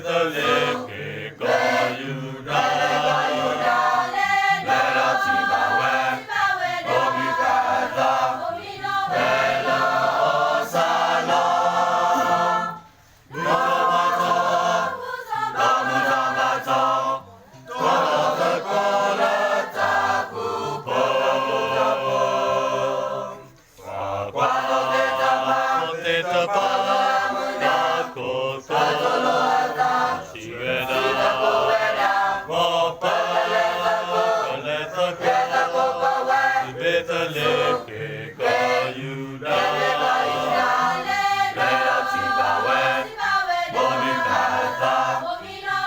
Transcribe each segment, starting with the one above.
Beteleke Kayuda Lera Chibawe Obi Kaza Bela Osalo Buzabato Bamuzabato Kola Kola Takupo Kwalo Tetapa Beteleke Kayuda Lera Chibawe Obi Kaza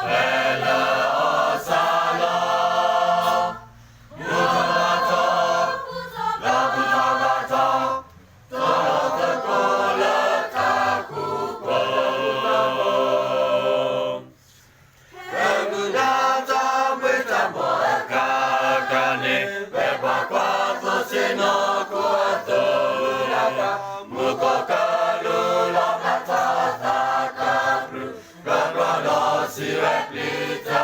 Bela Osalo Buzabato Bamuzabato Kola Kola Takupo Emunata Mwitamo Kakane Beba Kwato Sino Kuato Uraka Mukokalu Lopata Takapru Gabrano Sireplita